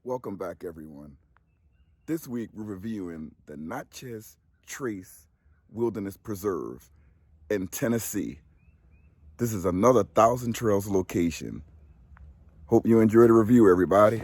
Welcome back, everyone. This week we're reviewing the Natchez Trace Wilderness Preserve in Tennessee. This is another Thousand Trails location. Hope you enjoy the review, everybody.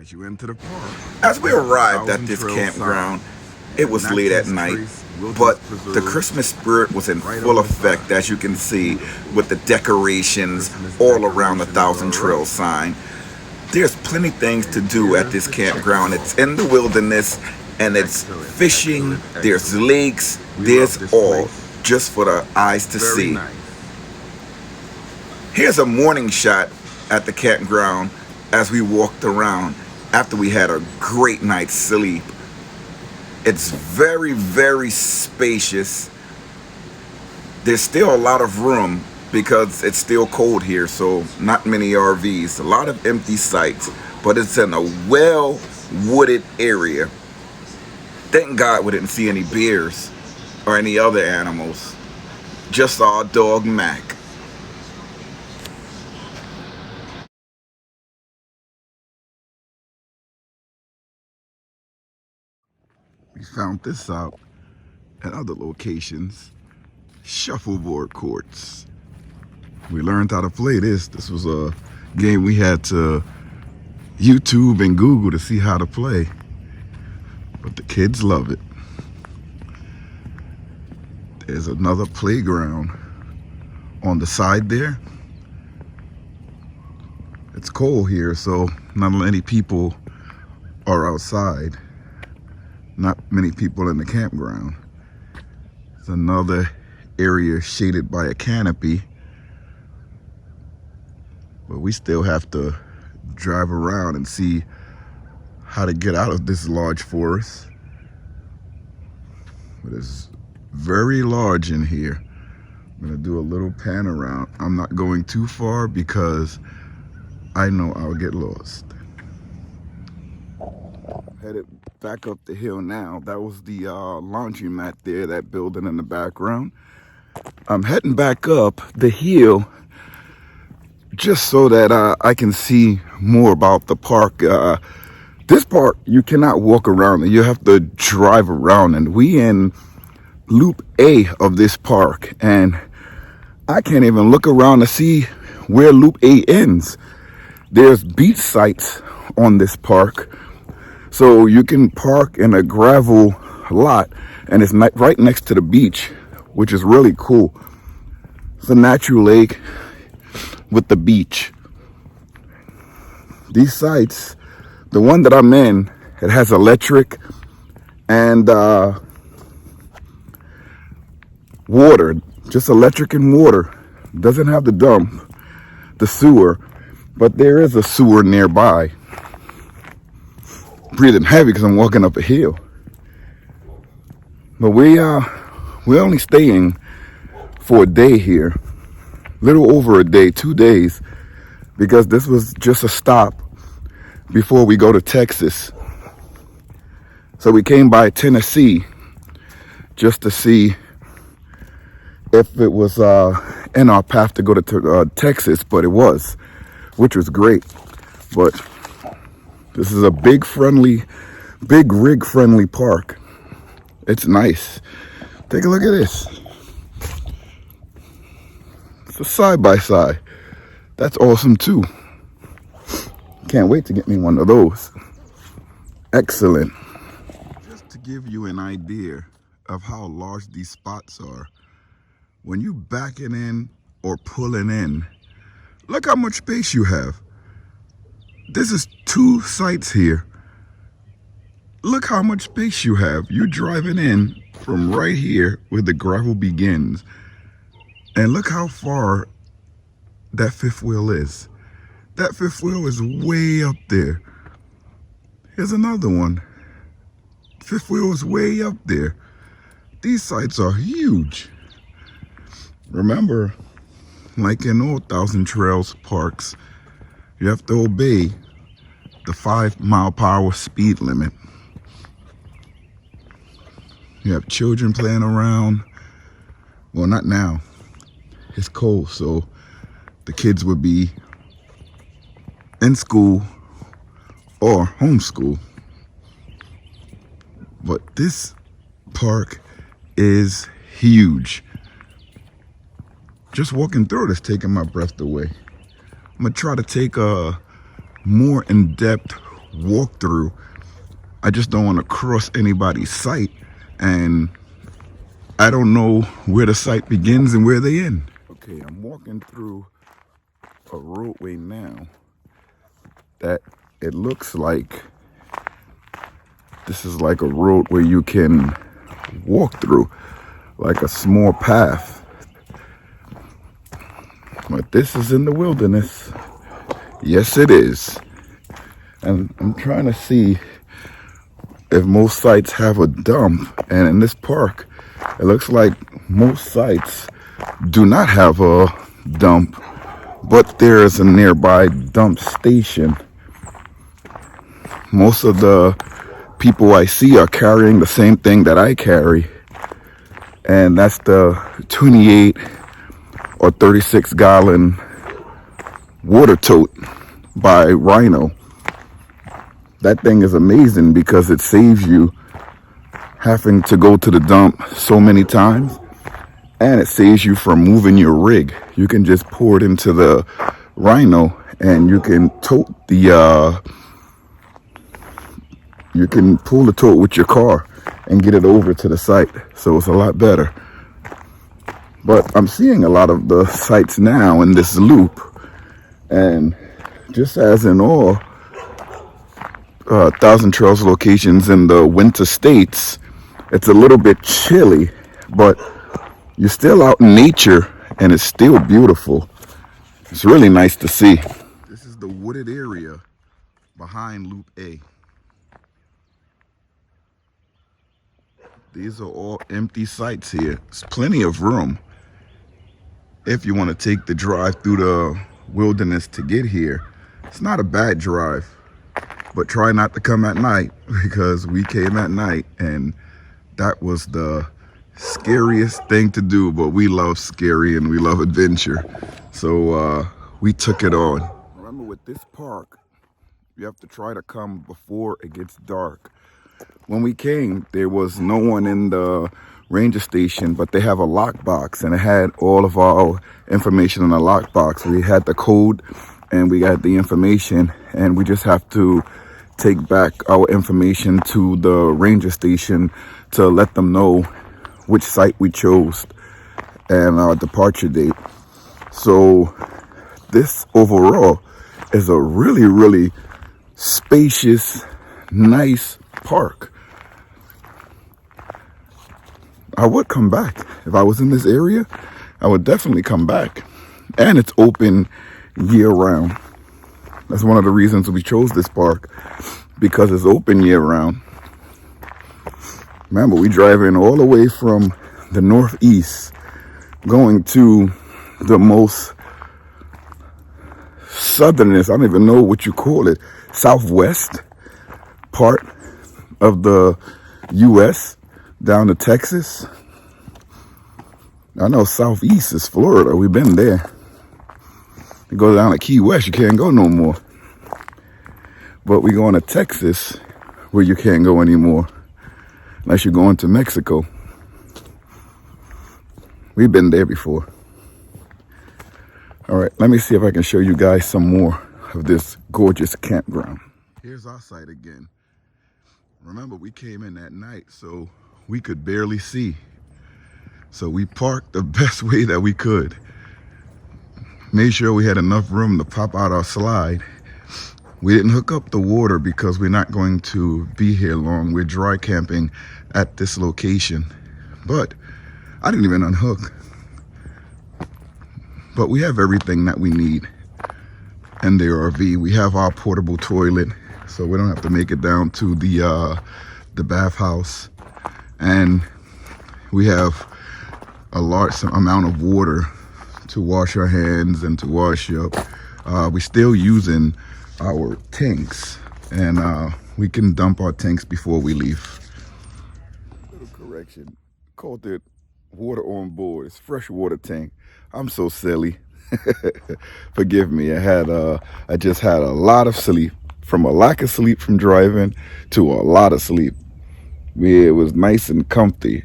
As you enter the park, As we arrived at this campground, it was late at night, but the Christmas spirit was in full effect, as you can see, with the decorations all around the Thousand Trails sign. There's plenty things to do at this campground. It's in the wilderness, and it's fishing, there's lakes, there's all, just for the eyes to see. Here's a morning shot at the campground as we walked around after we had a great night's sleep. It's very, very spacious. There's still a lot of room because it's still cold here, so not many RVs, a lot of empty sites, but it's in a well-wooded area. Thank God we didn't see any bears or any other animals, just our dog Mac. we found this out at other locations. Shuffleboard courts. We learned how to play this. This was a game we had to YouTube and Google to see how to play. But the kids love it. There's another playground on the side there. It's cold here, so not many people are outside. Not many people in the campground. It's another area shaded by a canopy, but we still have to drive around and see how to get out of this large forest. But it's very large in here. I'm gonna do a little pan around. I'm not going too far because I know I'll get lost. Headed back up the hill now. That was the laundromat there, that building in the background. I'm heading back up the hill just so that I can see more about the park. This park, you cannot walk around, and you have to drive around, and we in Loop A of this park, and I can't even look around to see where Loop A ends. There's beach sites on this park, so you can park in a gravel lot, and it's right next to the beach, which is really cool. It's a natural lake with the beach. These sites, the one that I'm in, it has electric and water, just electric and water. Doesn't have the dump, the sewer, but there is a sewer nearby. Breathing heavy because I'm walking up a hill. But we're only staying for a day here, little over a day, 2 days, because this was just a stop before we go to Texas. So we came by Tennessee just to see if it was in our path to go to Texas, but it was, which was great. But this is a big rig friendly park. It's nice. Take a look at this. It's a side-by-side. That's awesome too. Can't wait to get me one of those. Excellent. Just to give you an idea of how large these spots are, when you backing in or pulling in, look how much space you have. This is 2 sites here. Look how much space you have. You're driving in from right here where the gravel begins. And look how far that fifth wheel is. That fifth wheel is way up there. Here's another one. Fifth wheel is way up there. These sites are huge. Remember, like in all Thousand Trails parks, you have to obey the 5-mile-per-hour speed limit. You have children playing around. Well, not now. It's cold, so the kids would be in school or homeschool. But this park is huge. Just walking through it is taking my breath away. I'm gonna try to take a more in-depth walkthrough. I just don't want to cross anybody's site, and I don't know where the site begins and where they end. Okay, I'm walking through a roadway now that it looks like this is like a road where you can walk through, like a small path. But this is in the wilderness. Yes, it is. And I'm trying to see if most sites have a dump. And in this park, it looks like most sites do not have a dump, but there is a nearby dump station. Most of the people I see are carrying the same thing that I carry, and that's the 28 or 36 gallon water tote by Rhino. That thing is amazing because it saves you having to go to the dump so many times, and it saves you from moving your rig. You can just pour it into the Rhino and you can tote the you can pull the tote with your car and get it over to the site, so it's a lot better. But I'm seeing a lot of the sites now in this loop, and just as in all Thousand Trails locations in the winter states, it's a little bit chilly, but you're still out in nature and it's still beautiful. It's really nice to see. This is the wooded area behind Loop A. These are all empty sites here. There's plenty of room if you want to take the drive through the wilderness to get here. It's not a bad drive, but try not to come at night, because we came at night and that was the scariest thing to do. But we love scary and we love adventure, so we took it on. Remember, with this park, you have to try to come before it gets dark. When we came, there was no one in the ranger station, but they have a lockbox, and it had all of our information in the lockbox. We had the code and we got the information, and we just have to take back our information to the ranger station to let them know which site we chose and our departure date. So this overall is a really, really spacious, nice park. I would come back. If I was in this area, I would definitely come back. And it's open year round. That's one of the reasons we chose this park, because it's open year round. Remember, we drive in all the way from the northeast, going to the most southernest, I don't even know what you call it, southwest part of the U.S., down to Texas. I know southeast is Florida. We've been there. You go down to Key West, you can't go no more. But we going to Texas, where you can't go anymore unless you're going to Mexico. We've been there before. All right, let me see if I can show you guys some more of this gorgeous campground. Here's our site again. Remember, we came in at night, so we could barely see. So we parked the best way that we could. Made sure we had enough room to pop out our slide. We didn't hook up the water because we're not going to be here long. We're dry camping at this location. But I didn't even unhook. But we have everything that we need. and the RV. We have our portable toilet, so we don't have to make it down to the bathhouse, and we have a large amount of water to wash our hands and to wash up. We're still using our tanks, and we can dump our tanks before we leave. Little correction, called it water on board. It's freshwater tank. I'm so silly. Forgive me. I just had a lot of sleep, from a lack of sleep from driving to a lot of sleep. It was nice and comfy.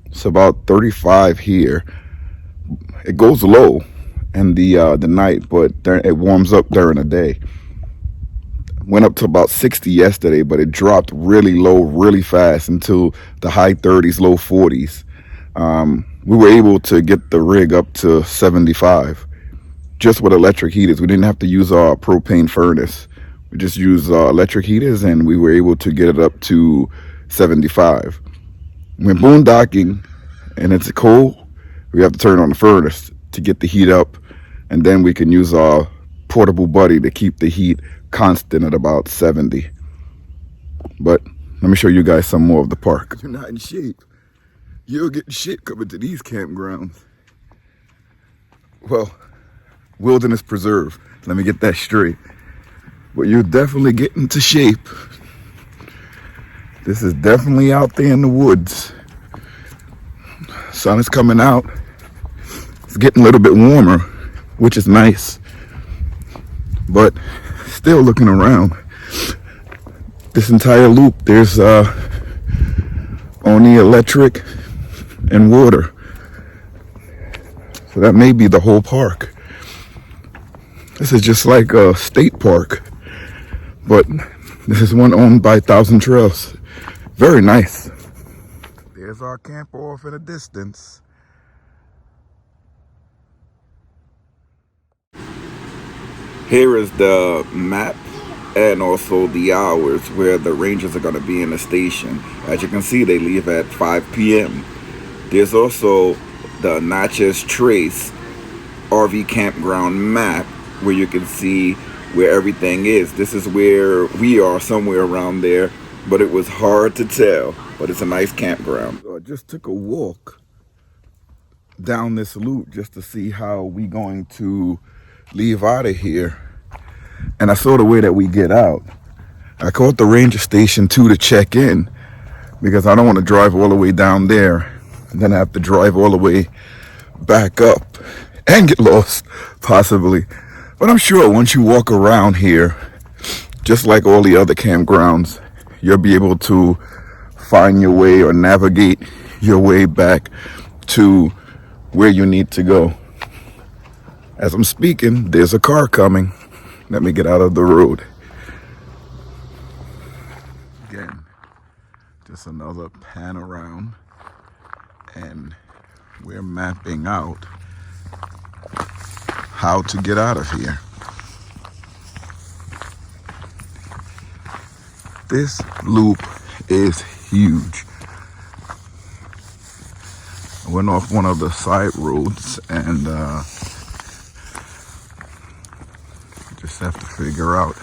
It's about 35 here. It goes low in the night, but it warms up during the day. Went up to about 60 yesterday, but it dropped really low really fast into the high 30s, low 40s. We were able to get the rig up to 75 just with electric heaters. We didn't have to use our propane furnace. We just used electric heaters, and we were able to get it up to 75. When boondocking and it's cold, we have to turn on the furnace to get the heat up, and then we can use our portable buddy to keep the heat constant at about 70. But let me show you guys some more of the park. If you're not in shape, you'll get in shape coming to these campgrounds. Well, wilderness preserve, let me get that straight. But you're definitely getting into shape. This is definitely out there in the woods. Sun is coming out. It's getting a little bit warmer, which is nice. But still looking around, this entire loop, there's only electric and water. So that may be the whole park. This is just like a state park, but this is one owned by Thousand Trails. Very nice. There's our camper off in the distance. Here is the map and also the hours where the rangers are going to be in the station. As you can see, they leave at 5 p.m. There's also the Natchez Trace RV campground map where you can see where everything is. This is where we are, somewhere around there, but it was hard to tell. But it's a nice campground. So I just took a walk down this loop just to see how we going to leave out of here, and I saw the way that we get out. I called the ranger station too to check in, because I don't want to drive all the way down there and then I have to drive all the way back up and get lost possibly. But I'm sure once you walk around here, just like all the other campgrounds, you'll be able to find your way or navigate your way back to where you need to go. As I'm speaking, there's a car coming. Let me get out of the road. Again, just another pan around, and we're mapping out how to get out of here. This loop is huge. I went off one of the side roads and just have to figure out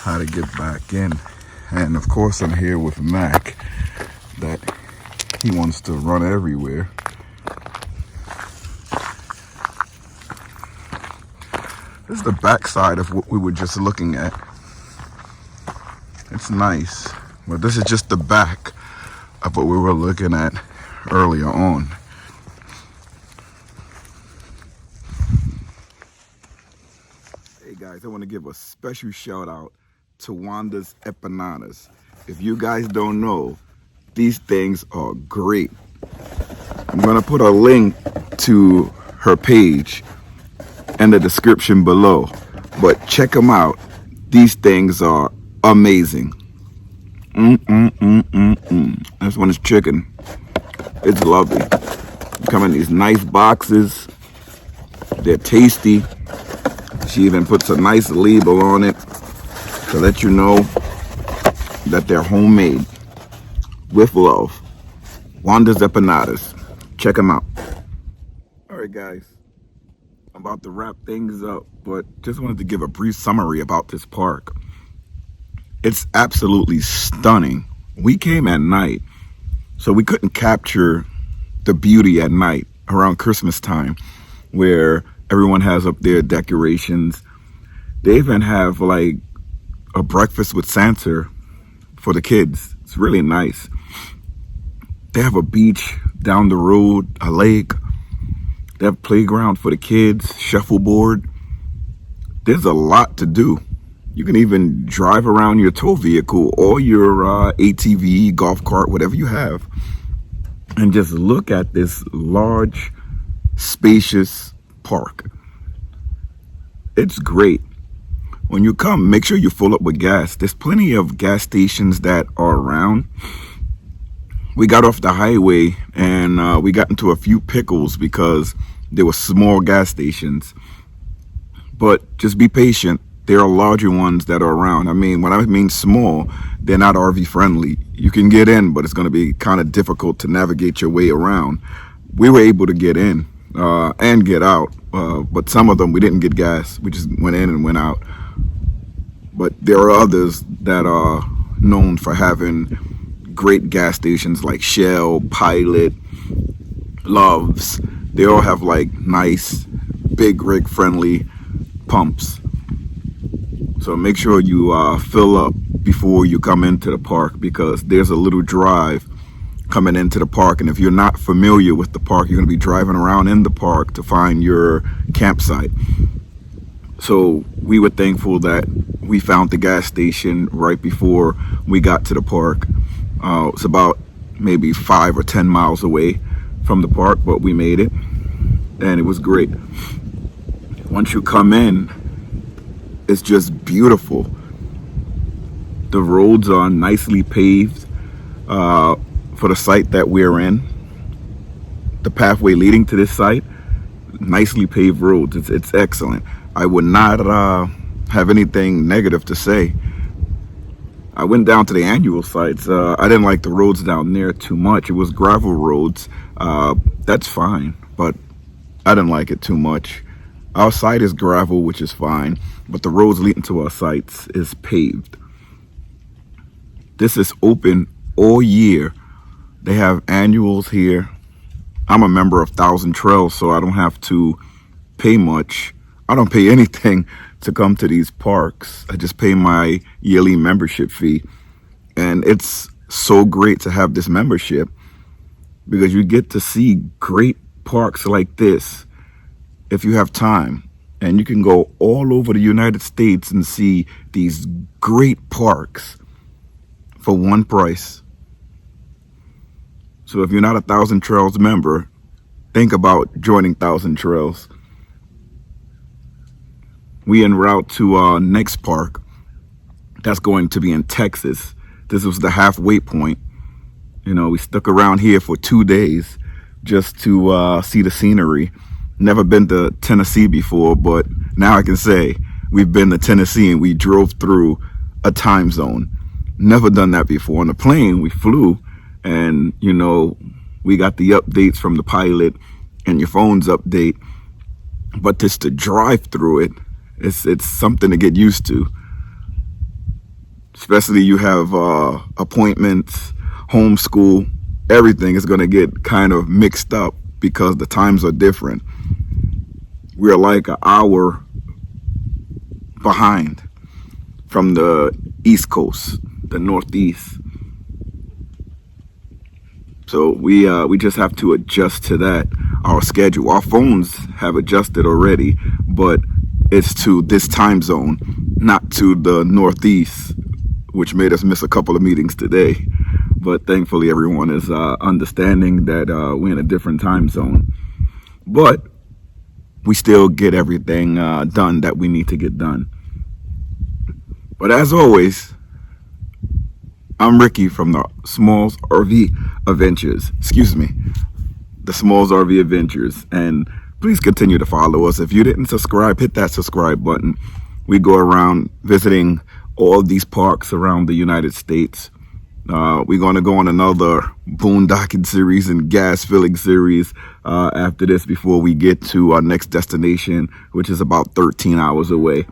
how to get back in. And of course I'm here with Mac, that he wants to run everywhere. This is the back side of what we were just looking at. It's nice, but this is just the back of what we were looking at earlier on. Hey guys, I want to give a special shout out to Wanda's empanadas. If you guys don't know, these things are great. I'm going to put a link to her page in the description below, but check them out. These things are amazing. This one is chicken. It's lovely. Come in these nice boxes. They're tasty. She even puts a nice label on it to let you know that they're homemade with love. Wanda's empanadas. Check them out. All right, guys. I'm about to wrap things up, but just wanted to give a brief summary about this park. It's absolutely stunning. We came at night, so we couldn't capture the beauty at night around Christmas time, where everyone has up their decorations. They even have like a breakfast with Santa for the kids. It's really nice. They have a beach down the road, a lake. They have playground for the kids, shuffleboard. There's a lot to do. You can even drive around your tow vehicle or your ATV, golf cart, whatever you have, and just look at this large, spacious park. It's great. When you come, make sure you fill up with gas. There's plenty of gas stations that are around. We got off the highway and we got into a few pickles because there were small gas stations. But just be patient. There are larger ones that are around. I mean, when I mean small, they're not RV friendly. You can get in, but it's going to be kind of difficult to navigate your way around. We were able to get in and get out, but some of them we didn't get gas. We just went in and went out. But there are others that are known for having great gas stations like Shell, Pilot, Love's. They all have like nice, big rig friendly pumps. So make sure you fill up before you come into the park, because there's a little drive coming into the park, and if you're not familiar with the park, you're going to be driving around in the park to find your campsite. So we were thankful that we found the gas station right before we got to the park. It's about maybe 5 or 10 miles away from the park, but we made it and it was great. Once you come in, it's just beautiful. The roads are nicely paved for the site that we're in. The pathway leading to this site, nicely paved roads. It's excellent. I would not have anything negative to say. I went down to the annual sites. I didn't like the roads down there too much. It was gravel roads. That's fine, but I didn't like it too much. Our site is gravel, which is fine, but the roads leading to our sites is paved. This is open all year. They have annuals here. I'm a member of Thousand Trails, so I don't have to pay much. I don't pay anything to come to these parks. I just pay my yearly membership fee. And it's so great to have this membership because you get to see great parks like this if you have time. And you can go all over the United States and see these great parks for one price. So if you're not a Thousand Trails member, think about joining Thousand Trails. We en route to our next park. That's going to be in Texas. This was the halfway point. You know, we stuck around here for 2 days just to see the scenery. Never been to Tennessee before, but now I can say we've been to Tennessee and we drove through a time zone. Never done that before. On the plane, we flew and, you know, we got the updates from the pilot and your phone's update. But just to drive through it, it's something to get used to. Especially you have appointments, homeschool, everything is going to get kind of mixed up because the times are different. We're like an hour behind from the East Coast, the Northeast. So we just have to adjust to that, our schedule. Our phones have adjusted already, but it's to this time zone, not to the Northeast, which made us miss a couple of meetings today. But thankfully, everyone is understanding that we're in a different time zone. But we still get everything done that we need to get done. But as always, I'm Ricky from the Smalls RV Adventures. The Smalls RV Adventures. And please continue to follow us. If you didn't subscribe, hit that subscribe button. We go around visiting all these parks around the United States. We're going to go on another boondocking series and gas filling series after this before we get to our next destination, which is about 13 hours away.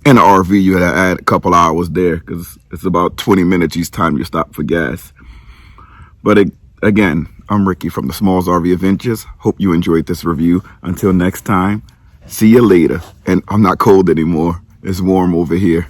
In the RV, you had to add a couple hours there because it's about 20 minutes each time you stop for gas. But again, I'm Ricky from the Smalls RV Adventures. Hope you enjoyed this review. Until next time, see you later. And I'm not cold anymore. It's warm over here.